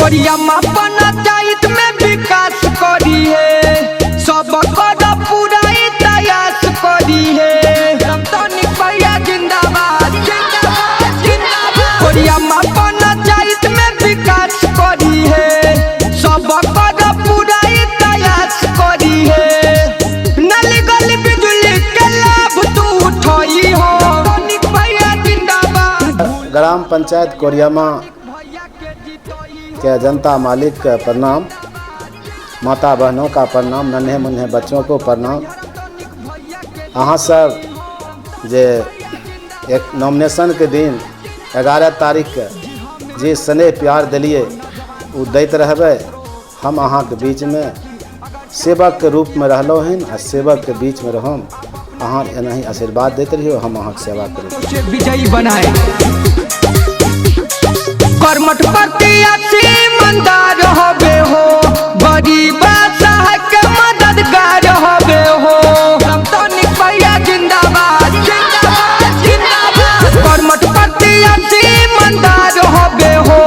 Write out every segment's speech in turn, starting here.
कोरियामा पंचायत में विकास करी है, सब कर पूरा इतिहास करी है। रामतनिक भैया जिंदाबाद जिंदाबाद जिंदाबाद। कोरियामा पंचायत में विकास करी है, सब कर पूरा इतिहास करी है। नली गली बिजली के लाभ तू उठाई हो, रामतनिक भैया जिंदाबाद। ग्राम पंचायत कोरियामा के जनता मालिक का प्रणाम, माता बहनों का प्रणाम, नन्हे मुन्ने बच्चों को प्रणाम। अहाँ सब जे एक नॉमिनेशन के दिन 11 तारीख के जे स्नेह प्यार दिलिए वो दैत रहबै। हम अहाँ के बीच में सेवक के रूप में रहलो हन आ सेवक के बीच में रहम। अहाँ एनाही आशीर्वाद देते रहियो, हम अहाँ के सेवा करब। विजयी बनाए कर्मठ प्रत्याशी ईमानदार होबे हो, गरीब असहाय के मददगार होबे हो। रामतनिक भैया जिंदाबाद जिंदाबाद जिंदाबाद। कर्मठ प्रत्याशी ईमानदार होबे हो,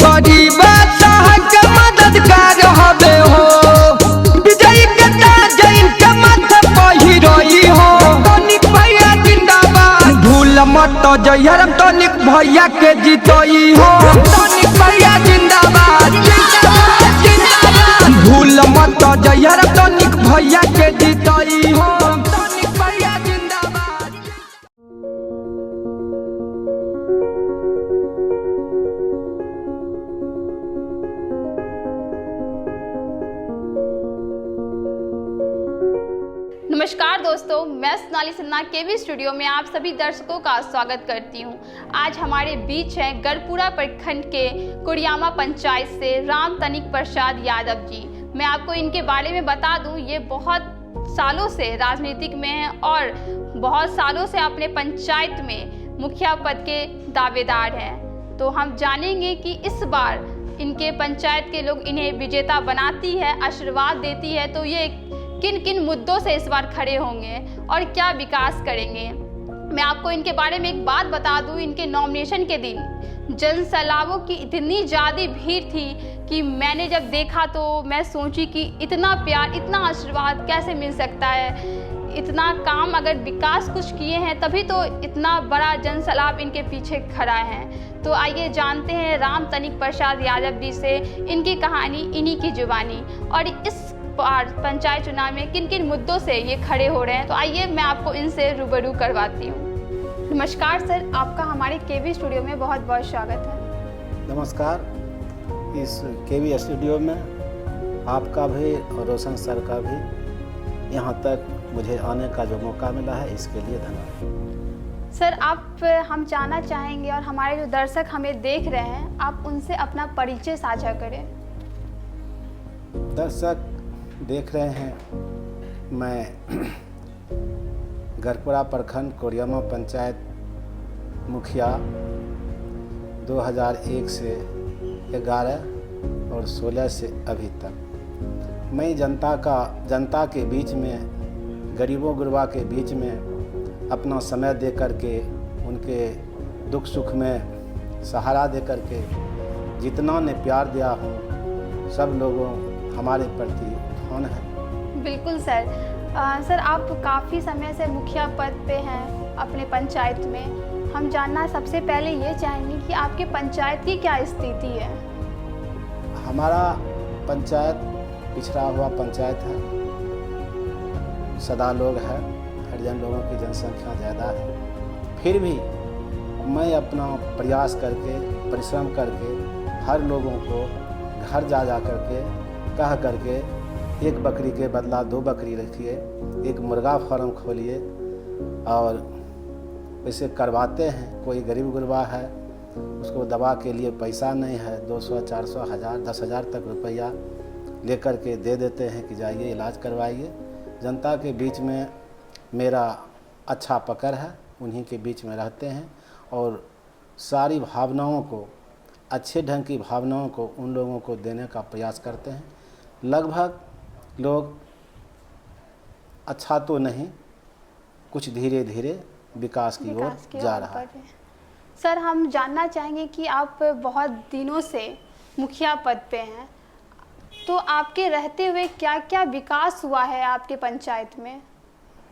गरीब असहाय के मददगार होबे हो। विजयी के ताज इनके माथे पहिरोई हो, रामतनिक भैया जिंदाबाद। भूल मत जइया रामतनिक भैया के जीतोई हो, रामतनिक भैया जिंदाबाद जिंदाबाद जिंदाबाद। भूल मत जइया रामतनिक भैया के जीतोई हो, रामतनिक भैया जिंदाबाद। नमस्कार दोस्तों, मैं सोनाली सिन्हा केवी स्टूडियो में आप सभी दर्शकों का स्वागत करती हूं। आज हमारे बीच हैं गढ़पुरा प्रखंड के कोरियामा पंचायत से रामतनिक प्रसाद यादव जी। मैं आपको इनके बारे में बता दूं, ये बहुत सालों से राजनीतिक में हैं और बहुत सालों से अपने पंचायत में मुखिया पद के दावेदार हैं। तो हम जानेंगे कि इस बार इनके पंचायत के लोग इन्हें विजेता बनाती है, आशीर्वाद देती है, तो ये किन किन मुद्दों से इस बार खड़े होंगे और क्या विकास करेंगे। मैं आपको इनके बारे में एक बात बता दूं, इनके नॉमिनेशन के दिन जन सैलाबों की इतनी ज़्यादा भीड़ थी कि मैंने जब देखा तो मैं सोची कि इतना प्यार, इतना आशीर्वाद कैसे मिल सकता है। इतना काम अगर विकास कुछ किए हैं तभी तो इतना बड़ा जन सैलाब इनके पीछे खड़ा है। तो आइए जानते हैं रामतनिक प्रसाद यादव जी से इनकी कहानी, इन्हीं की जुबानी, और इस पंचायत चुनाव में किन किन मुद्दों से ये खड़े हो रहे हैं। तो आइए मैं आपको इनसे रूबरू करवाती हूँ। नमस्कार सर, आपका हमारे केवी स्टूडियो में बहुत बहुत स्वागत है। नमस्कार। इस केवी स्टूडियो में आपका भी और रोशन सर का भी यहाँ तक मुझे आने का जो मौका मिला है, इसके लिए धन्यवाद। सर, हम जानना चाहेंगे और हमारे जो दर्शक हमें देख रहे हैं, आप उनसे अपना परिचय साझा करें। दर्शक देख रहे हैं, मैं गढ़पुरा प्रखंड कोरियामा पंचायत मुखिया 2001 से 11 और 16 से अभी तक। मैं जनता के बीच में, गरीबों गुरबा के बीच में अपना समय दे करके उनके दुख सुख में सहारा दे करके जितना ने प्यार दिया हो, सब लोगों हमारे प्रति है। बिल्कुल सर। सर, आप काफ़ी समय से मुखिया पद पे हैं अपने पंचायत में। हम जानना सबसे पहले ये चाहेंगे कि आपके पंचायत की क्या स्थिति है। हमारा पंचायत पिछड़ा हुआ पंचायत है, सदा लोग है, हरिजन लोगों की जनसंख्या ज़्यादा है। फिर भी मैं अपना प्रयास करके, परिश्रम करके हर लोगों को घर जा करके कह करके एक बकरी के बदला 2 बकरी रखिए, एक मुर्गा फार्म खोलिए, और इसे करवाते हैं। कोई गरीब गुरबा है, उसको दवा के लिए पैसा नहीं है, 200, 400, 1000, 10,000 तक रुपया लेकर के दे देते हैं कि जाइए इलाज करवाइए। जनता के बीच में मेरा अच्छा पकड़ है, उन्हीं के बीच में रहते हैं और सारी भावनाओं को, अच्छे ढंग की भावनाओं को उन लोगों को देने का प्रयास करते हैं। लगभग लोग अच्छा तो नहीं, कुछ धीरे धीरे विकास की ओर जा रहा है। सर, हम जानना चाहेंगे कि आप बहुत दिनों से मुखिया पद पे हैं, तो आपके रहते हुए क्या क्या विकास हुआ है आपके पंचायत में?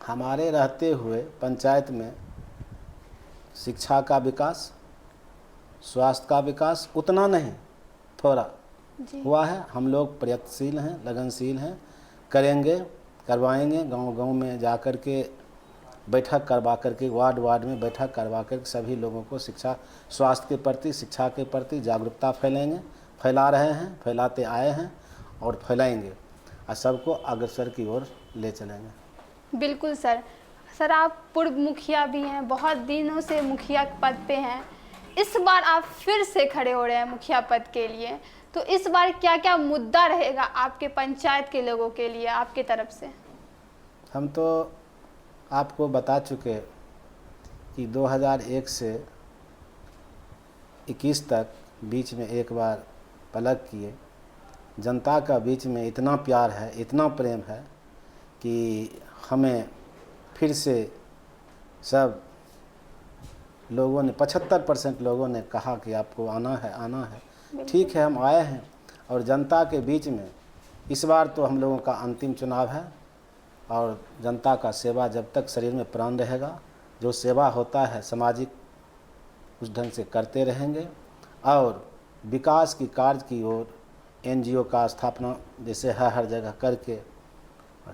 हमारे रहते हुए पंचायत में शिक्षा का विकास, स्वास्थ्य का विकास उतना नहीं, थोड़ा जी। हुआ है। हम लोग प्रयत्नशील हैं, लगनशील हैं, करेंगे, करवाएंगे। गांव-गांव में जा कर के बैठक करवा करके, वार्ड में बैठक करवा कर सभी लोगों को शिक्षा, स्वास्थ्य के प्रति, शिक्षा के प्रति जागरूकता फैलेंगे, फैला रहे हैं, फैलाते आए हैं और फैलाएंगे और सबको अग्रसर की ओर ले चलेंगे। बिल्कुल सर। सर, आप पूर्व मुखिया भी हैं, बहुत दिनों से मुखिया पद पे हैं, इस बार आप फिर से खड़े हो रहे हैं मुखिया पद के लिए, तो इस बार क्या क्या मुद्दा रहेगा आपके पंचायत के लोगों के लिए आपके तरफ से? हम तो आपको बता चुके कि 2001 से 21 तक बीच में एक बार पलट किए। जनता का बीच में इतना प्यार है, इतना प्रेम है कि हमें फिर से सब लोगों ने 75% लोगों ने कहा कि आपको आना है, आना है। ठीक है, हम आए हैं और जनता के बीच में इस बार तो हम लोगों का अंतिम चुनाव है और जनता का सेवा जब तक शरीर में प्राण रहेगा, जो सेवा होता है सामाजिक उस ढंग से करते रहेंगे और विकास की कार्य की ओर एनजीओ का स्थापना जैसे है हर जगह करके,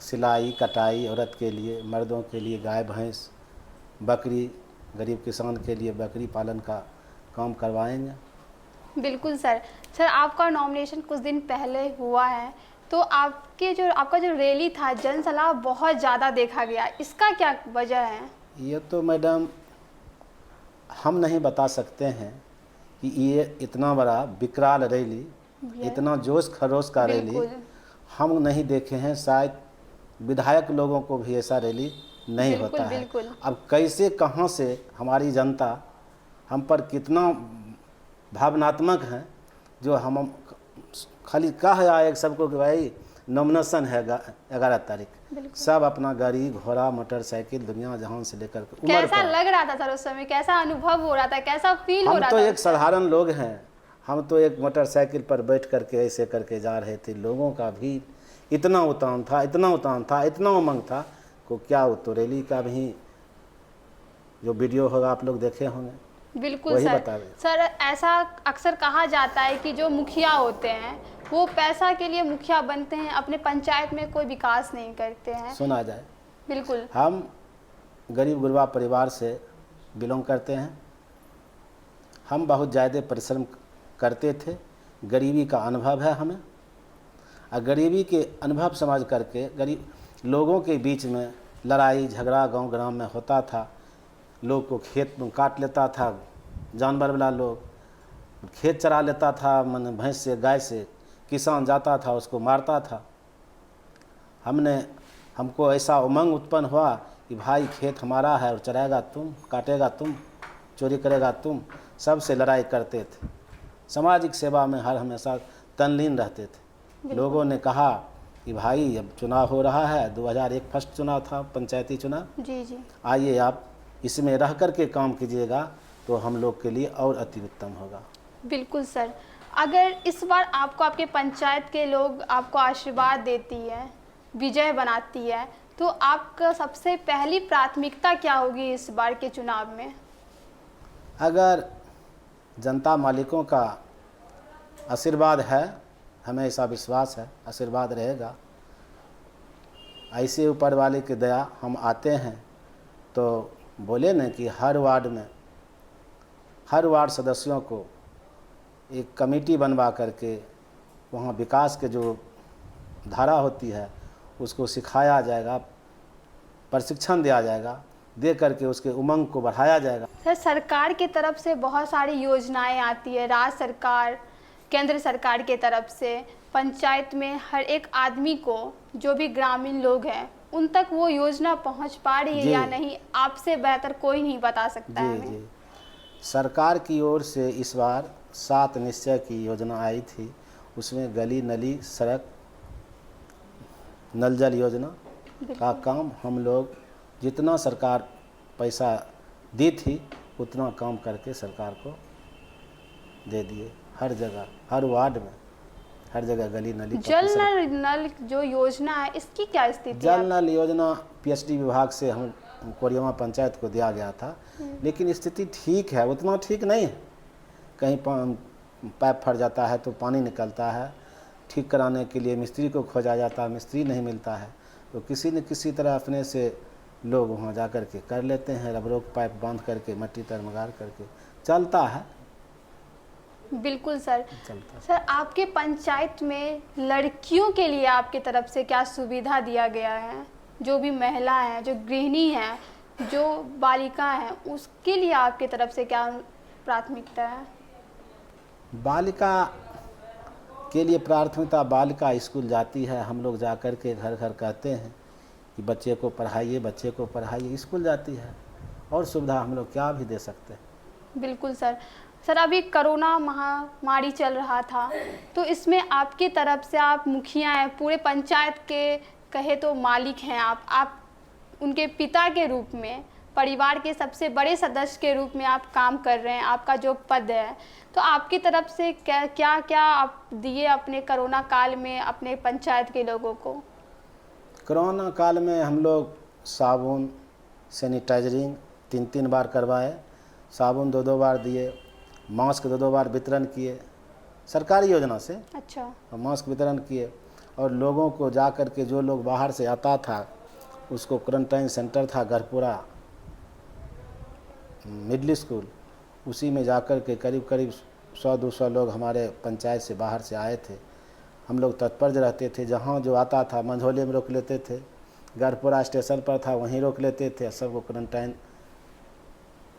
सिलाई कटाई औरत के लिए, मर्दों के लिए गाय भैंस, बकरी, गरीब किसान के लिए बकरी पालन का काम करवाएंगे। बिल्कुल सर। सर, आपका नॉमिनेशन कुछ दिन पहले हुआ है, तो आपका जो रैली था, जनसलाह बहुत ज़्यादा देखा गया, इसका क्या वजह है? ये तो मैडम हम नहीं बता सकते हैं कि ये इतना बड़ा विकराल रैली, इतना जोश खरोश का रैली हम नहीं देखे हैं। शायद विधायक लोगों को भी ऐसा रैली नहीं होता है। अब कैसे, कहाँ से हमारी जनता हम पर कितना भावनात्मक है, जो हम खाली कह आए सबको कि भाई नॉमिनेशन है 11 तारीख, सब अपना गाड़ी घोड़ा मोटरसाइकिल दुनिया जहान से लेकर के कैसा लग रहा था सर उस समय? कैसा अनुभव हो रहा था, कैसा फील हो रहा था? हम तो एक साधारण लोग हैं, हम तो एक मोटरसाइकिल पर बैठ करके ऐसे करके जा रहे थे। लोगों का भी इतना उतान था, इतना उतान था, इतना उमंग था को क्या हो। तो रैली का भी जो वीडियो होगा आप लोग देखे होंगे। बिल्कुल सर। सर, ऐसा अक्सर कहा जाता है कि जो मुखिया होते हैं वो पैसा के लिए मुखिया बनते हैं, अपने पंचायत में कोई विकास नहीं करते हैं। सुना जाए, बिल्कुल, हम गरीब गुरबा परिवार से बिलोंग करते हैं। हम बहुत ज़्यादा परिश्रम करते थे, गरीबी का अनुभव है हमें, और गरीबी के अनुभव समझ करके गरीब लोगों के बीच में लड़ाई झगड़ा गांव ग्राम में होता था। लोग को खेत में काट लेता था, जानवर वाला लोग खेत चरा लेता था, मन भैंस से गाय से, किसान जाता था उसको मारता था। हमको ऐसा उमंग उत्पन्न हुआ कि भाई खेत हमारा है और चराएगा तुम, काटेगा तुम, चोरी करेगा तुम, सबसे लड़ाई करते थे। सामाजिक सेवा में हर हमेशा तल्लीन रहते थे। लोगों ने कहा कि भाई अब चुनाव हो रहा है, 2001 फर्स्ट चुनाव था, पंचायती चुनाव, जी, आइए आप इसमें रह कर के काम कीजिएगा तो हम लोग के लिए और अति उत्तम होगा। बिल्कुल सर। अगर इस बार आपको आपके पंचायत के लोग आपको आशीर्वाद देती है, विजय बनाती है, तो आपका सबसे पहली प्राथमिकता क्या होगी इस बार के चुनाव में? अगर जनता मालिकों का आशीर्वाद है, हमें ऐसा विश्वास है आशीर्वाद रहेगा, ऐसे ऊपर वाले की दया हम आते हैं तो बोले न कि हर वार्ड सदस्यों को एक कमेटी बनवा करके वहाँ विकास के जो धारा होती है उसको सिखाया जाएगा, प्रशिक्षण दिया जाएगा, दे करके उसके उमंग को बढ़ाया जाएगा। सर, सरकार की तरफ से बहुत सारी योजनाएं आती है, राज्य सरकार, केंद्र सरकार के तरफ से पंचायत में हर एक आदमी को, जो भी ग्रामीण लोग हैं, उन तक वो योजना पहुंच पा रही है या नहीं, आपसे बेहतर कोई नहीं बता सकता है। जी, सरकार की ओर से इस बार 7 निश्चय की योजना आई थी, उसमें गली नली सड़क नल जल योजना का काम हम लोग जितना सरकार पैसा दी थी उतना काम करके सरकार को दे दिए। हर जगह, हर वार्ड में, हर जगह गली नली जल नल जो योजना है इसकी क्या स्थिति है? जल नल योजना पीएचडी विभाग से हम कोरियामा पंचायत को दिया गया था, लेकिन स्थिति ठीक है, उतना ठीक नहीं है। कहीं पाइप फट जाता है तो पानी निकलता है, ठीक कराने के लिए मिस्त्री को खोजा जाता है, मिस्त्री नहीं मिलता है, तो किसी न किसी तरह अपने से लोग वहाँ जा कर के कर लेते हैं, रबरों का पाइप बांध करके मट्टी तरमगार करके चलता है। बिल्कुल सर। चलता है। सर आपके पंचायत में लड़कियों के लिए आपकी तरफ से क्या सुविधा दिया गया है? जो भी महिला है, जो गृहिणी है, जो बालिका है, उसके लिए आपके तरफ से क्या प्राथमिकता है? बालिका के लिए प्राथमिकता, बालिका स्कूल जाती है, हम लोग जा कर के घर घर कहते हैं कि बच्चे को पढ़ाइए, बच्चे को पढ़ाइए, स्कूल जाती है, और सुविधा हम लोग क्या भी दे सकते हैं। बिल्कुल सर। सर अभी कोरोना महामारी चल रहा था, तो इसमें आपकी तरफ से, आप मुखिया हैं, पूरे पंचायत के कहे तो मालिक हैं आप उनके पिता के रूप में, परिवार के सबसे बड़े सदस्य के रूप में आप काम कर रहे हैं, आपका जो पद है, तो आपकी तरफ से क्या क्या आप दिए अपने कोरोना काल में अपने पंचायत के लोगों को? कोरोना काल में हम लोग साबुन, सैनिटाइजरिंग 3-3 बार करवाए, साबुन 2-2 बार दिए, मास्क 2-2 बार वितरण किए सरकारी योजना से। अच्छा। मास्क वितरण किए, और लोगों को जा कर के, जो लोग बाहर से आता था उसको क्वारंटाइन सेंटर था गढ़पुरा मिडिल स्कूल, उसी में जाकर के करीब 100-200 लोग हमारे पंचायत से बाहर से आए थे। हम लोग तत्पर रहते थे, जहाँ जो आता था मंझोले में रोक लेते थे, गढ़पुरा स्टेशन पर था वहीं रोक लेते थे, सबको क्वारंटाइन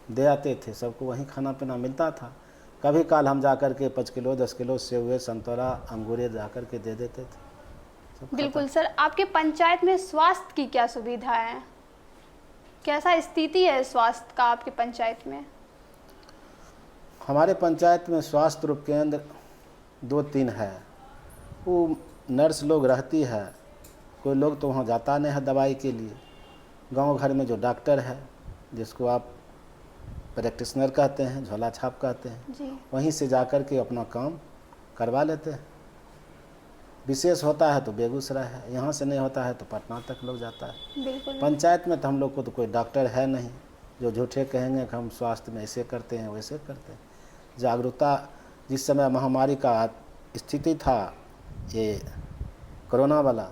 दे आते थे, सबको वहीं खाना पीना मिलता था। कभी काल हम जा कर के 5 किलो 10 किलो सेवे, संतरा, अंगूरे जा कर के दे देते थे। बिल्कुल सर। आपके पंचायत में स्वास्थ्य की क्या सुविधा है? कैसा स्थिति है स्वास्थ्य का आपके पंचायत में? हमारे पंचायत में स्वास्थ्य रूप केंद्र 2-3 है, वो नर्स लोग रहती है, कोई लोग तो वहाँ जाता नहीं है दवाई के लिए। गांव घर में जो डॉक्टर है, जिसको आप प्रैक्टिशनर कहते हैं, झोला छाप कहते हैं जी। वहीं से जाकर के अपना काम करवा लेते हैं। विशेष होता है तो बेगूसराय है, यहाँ से नहीं होता है तो पटना तक लोग जाता है। बिल्कुल। पंचायत में तो हम लोग को तो कोई डॉक्टर है नहीं जो झूठे कहेंगे कि हम स्वास्थ्य में ऐसे करते हैं वैसे करते हैं। जागरूकता, जिस समय महामारी का स्थिति था ये कोरोना वाला,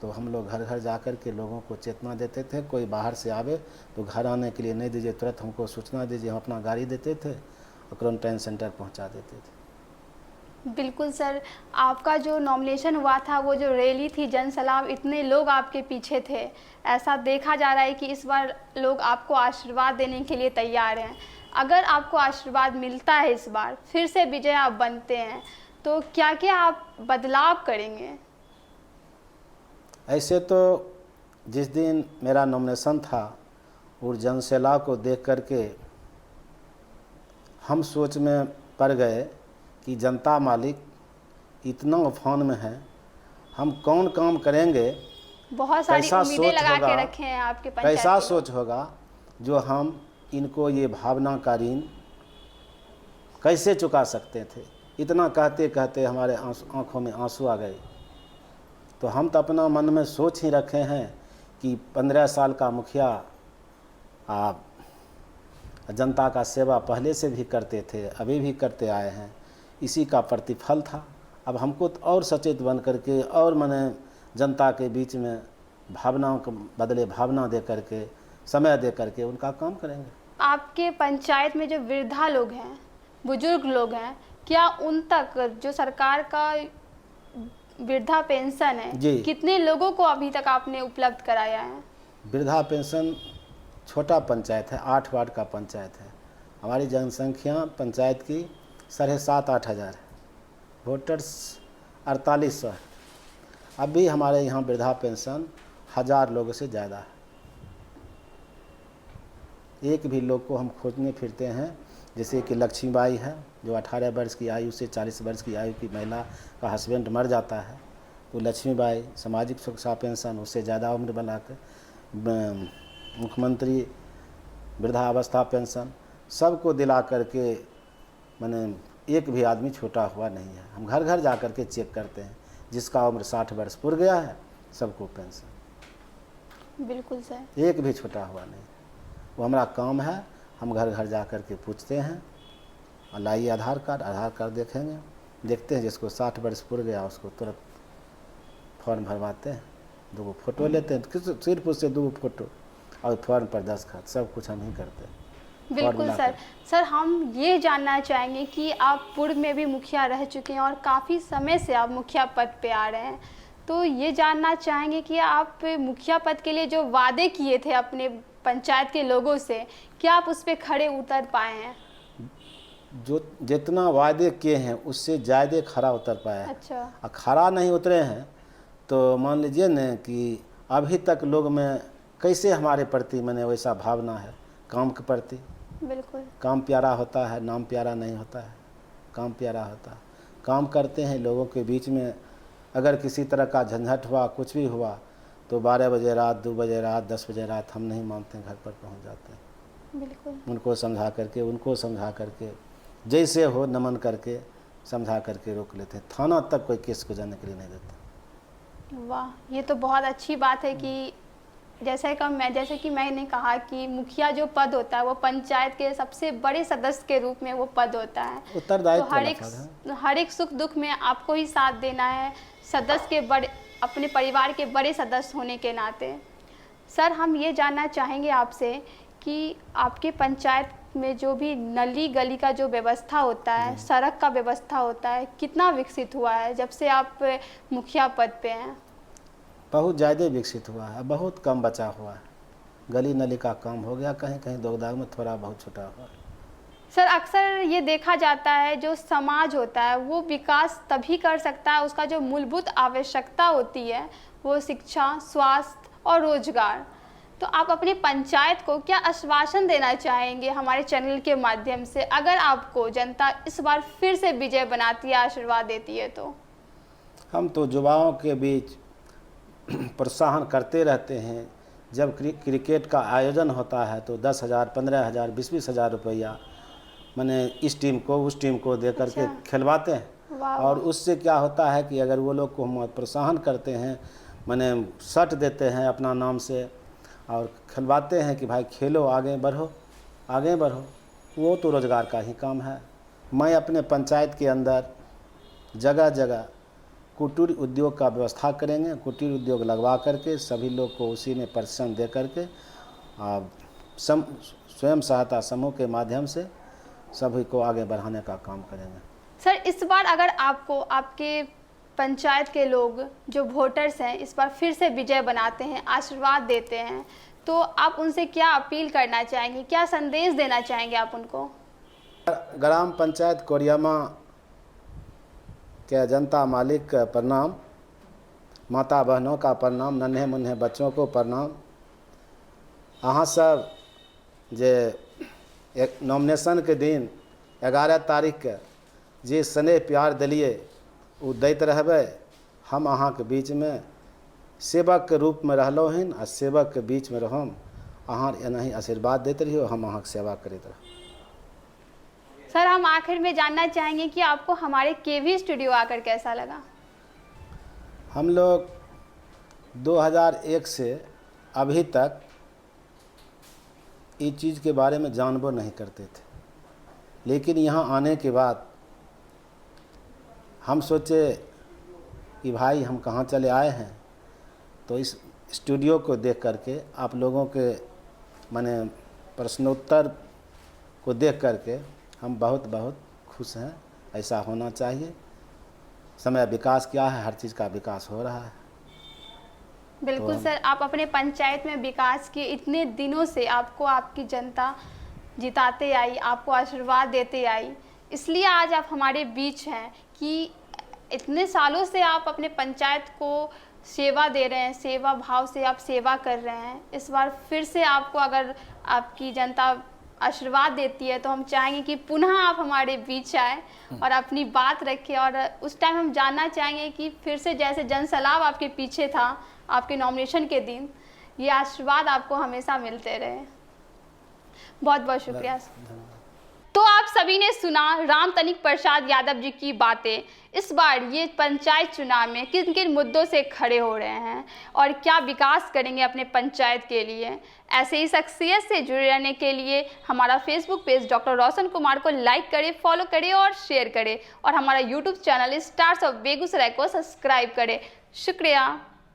तो हम लोग घर घर जाकर के लोगों को चेतना देते थे। कोई बाहर से आवे तो घर आने के लिए नहीं दीजिए, तुरंत हमको सूचना दीजिए, हम अपना गाड़ी देते थे और क्वारंटाइन सेंटर पहुंचा देते थे। बिल्कुल सर। आपका जो नॉमिनेशन हुआ था, वो जो रैली थी, जनसलाम, इतने लोग आपके पीछे थे, ऐसा देखा जा रहा है कि इस बार लोग आपको आशीर्वाद देने के लिए तैयार हैं। अगर आपको आशीर्वाद मिलता है, इस बार फिर से विजय आप बनते हैं, तो क्या क्या आप बदलाव करेंगे? ऐसे तो जिस दिन मेरा नॉमिनेशन था और जनसेला को देख करके हम सोच में पड़ गए कि जनता मालिक इतना उफान में है, हम कौन काम करेंगे, बहुत सारी कैसा उम्मीदें सोच लगा होगा, के रखे हैं आपके पंचायत कैसा के सोच होगा जो हम इनको ये भावना का ऋण कैसे चुका सकते थे। इतना कहते कहते हमारे आंखों में आंसू आ गए। तो हम तो अपना मन में सोच ही रखे हैं कि 15 साल का मुखिया आप जनता का सेवा पहले से भी करते थे, अभी भी करते आए हैं, इसी का प्रतिफल था। अब हमको तो और सचेत बन करके और मने जनता के बीच में भावनाओं के बदले भावना दे करके, समय दे करके उनका काम करेंगे। आपके पंचायत में जो वृद्धा लोग हैं, बुजुर्ग लोग हैं, क्या उन तक जो सरकार का वृद्धा पेंशन है, जी, कितने लोगों को अभी तक आपने उपलब्ध कराया है? वृद्धा पेंशन छोटा पंचायत है, 8 वार्ड का पंचायत है। हमारी जनसंख्या पंचायत की 7,500-8 हज़ार है, वोटर्स 4800 है। अभी हमारे यहाँ वृद्धा पेंशन 1000 लोगों से ज़्यादा है। एक भी लोग को हम खोजने फिरते हैं, जैसे कि लक्ष्मीबाई है जो 18 वर्ष की आयु से 40 वर्ष की आयु की महिला का हस्बैंड मर जाता है, तो लक्ष्मीबाई सामाजिक सुरक्षा पेंशन उससे ज़्यादा उम्र वाला के, मुख्यमंत्री वृद्धावस्था पेंशन, सबको दिला करके मैंने एक भी आदमी छूटा हुआ नहीं है। हम घर घर जा कर के चेक करते हैं, जिसका उम्र 60 वर्ष पूर गया है सबको पेंशन। बिल्कुल सर। एक भी छूटा हुआ नहीं। वो हमारा काम है, हम घर घर जा कर के पूछते हैं और लाइए आधार कार्ड देखेंगे, देखते हैं जिसको 60 वर्ष पूर गया उसको तुरंत फॉर्म भरवाते हैं, 2 फोटो लेते हैं, सिर्फ उससे 2 फोटो और फॉर्म पर दस्तखत, सब कुछ हम ही करते हैं। बिल्कुल सर हम ये जानना चाहेंगे कि आप पूर्व में भी मुखिया रह चुके हैं और काफ़ी समय से आप मुखिया पद पे आ रहे हैं, तो ये जानना चाहेंगे कि आप मुखिया पद के लिए जो वादे किए थे अपने पंचायत के लोगों से, क्या आप उस पर खड़े उतर पाए हैं? जो जितना वादे किए हैं उससे ज़्यादा खरा उतर पाया है। अच्छा। और खरा नहीं उतरे हैं तो मान लीजिए न कि अभी तक लोग में कैसे हमारे प्रति मैंने वैसा भावना है काम के प्रति। बिल्कुल। काम प्यारा होता है, नाम प्यारा नहीं होता है। काम प्यारा होता है, काम करते हैं लोगों के बीच में। अगर किसी तरह का झंझट हुआ, कुछ भी हुआ तो 12 बजे रात, 2 बजे रात, 10 बजे रात हम नहीं मानते, घर पर पहुंच जाते हैं। बिल्कुल। उनको समझा करके जैसे हो नमन करके समझा करके रोक लेते हैं। थाना तक कोई केस को जाने के लिए नहीं देते। वाह, ये तो बहुत अच्छी बात है कि जैसे कि मैंने कहा कि मुखिया जो पद होता है वो पंचायत के सबसे बड़े सदस्य के रूप में वो पद होता है। उत्तरदायित्व तो हर एक सुख दुख में आपको ही साथ देना है, सदस्य के बड़े, अपने परिवार के बड़े सदस्य होने के नाते। सर हम ये जानना चाहेंगे आपसे कि आपके पंचायत में जो भी नली गली का जो व्यवस्था होता है, सड़क का व्यवस्था होता है, कितना विकसित हुआ है जब से आप मुखिया पद पे हैं? बहुत ज़्यादा विकसित हुआ है, बहुत कम बचा हुआ है। गली नली का काम हो गया, कहीं कहीं दोगदाग में थोड़ा बहुत छूटा हुआ है। सर अक्सर ये देखा जाता है जो समाज होता है वो विकास तभी कर सकता है, उसका जो मूलभूत आवश्यकता होती है वो शिक्षा, स्वास्थ्य और रोजगार। तो आप अपनी पंचायत को क्या आश्वासन देना चाहेंगे हमारे चैनल के माध्यम से, अगर आपको जनता इस बार फिर से विजय बनाती है, आशीर्वाद देती है? तो हम तो युवाओं के बीच प्रोत्साहन करते रहते हैं। जब क्रिकेट का आयोजन होता है तो 10,000, 15,000, 20-20 हज़ार रुपया मैंने इस टीम को उस टीम को दे करके खिलवाते हैं। और उससे क्या होता है कि अगर वो लोग को हम प्रोत्साहन करते हैं, मैंने शर्ट देते हैं अपना नाम से और खिलवाते हैं कि भाई खेलो, आगे बढ़ो, वो तो रोज़गार का ही काम है। मैं अपने पंचायत के अंदर जगह जगह कुटीर उद्योग का व्यवस्था करेंगे। कुटीर उद्योग लगवा करके सभी लोग को उसी में प्रशिक्षण दे करके स्वयं सहायता समूह के माध्यम से सभी को आगे बढ़ाने का काम करेंगे। सर इस बार अगर आपको आपके पंचायत के लोग जो वोटर्स हैं इस बार फिर से विजय बनाते हैं, आशीर्वाद देते हैं, तो आप उनसे क्या अपील करना चाहेंगे, क्या संदेश देना चाहेंगे आप उनको? ग्राम पंचायत कोरियामा के जनता मालिक का प्रणाम, माता बहनों का प्रणाम, नन्हे मुन्हे बच्चों को प्रणाम। अहाँ सब जे एक नॉमिनेशन के दिन 11 तारीख के जे स्नेह प्यार दिलिए वो दैत रहबै। हम अहाँ के बीच में सेवक के रूप में रहलहुँ हन आ सेवक के बीच में रहम। अहाँ एनाही आशीर्वाद देते रहियो, हम अहाँ के सेवा करते रह। सर हम आखिर में जानना चाहेंगे कि आपको हमारे केवी स्टूडियो आकर कैसा लगा? हम लोग 2001 से अभी तक इस चीज़ के बारे में जानबो नहीं करते थे, लेकिन यहाँ आने के बाद हम सोचे कि भाई हम कहाँ चले आए हैं। तो इस स्टूडियो को देख करके आप लोगों के माने प्रश्नोत्तर को देख करके हम बहुत खुश हैं। ऐसा होना चाहिए। समय विकास क्या है, हर चीज़ का विकास हो रहा है। बिल्कुल तो सर, आप अपने पंचायत में विकास के इतने दिनों से आपको आपकी जनता जिताते आई, आपको आशीर्वाद देते आई, इसलिए आज आप हमारे बीच हैं कि इतने सालों से आप अपने पंचायत को सेवा दे रहे हैं, सेवा भाव से आप सेवा कर रहे हैं। इस बार फिर से आपको अगर आपकी जनता आशीर्वाद देती है तो हम चाहेंगे कि पुनः आप हमारे बीच आए और अपनी बात रखें। और उस टाइम हम जानना चाहेंगे कि फिर से जैसे जनसैलाब आपके पीछे था आपके नॉमिनेशन के दिन, ये आशीर्वाद आपको हमेशा मिलते रहे। बहुत बहुत शुक्रिया। तो आप सभी ने सुना राम तनिक प्रसाद यादव जी की बातें। इस बार ये पंचायत चुनाव में किन किन मुद्दों से खड़े हो रहे हैं और क्या विकास करेंगे अपने पंचायत के लिए। ऐसे ही शख्सियत से जुड़े रहने के लिए हमारा Facebook page doctor Roshan Kumar को लाइक करें, फॉलो करें और शेयर करें और हमारा YouTube channel stars of Begusarai को सब्सक्राइब करें। शुक्रिया।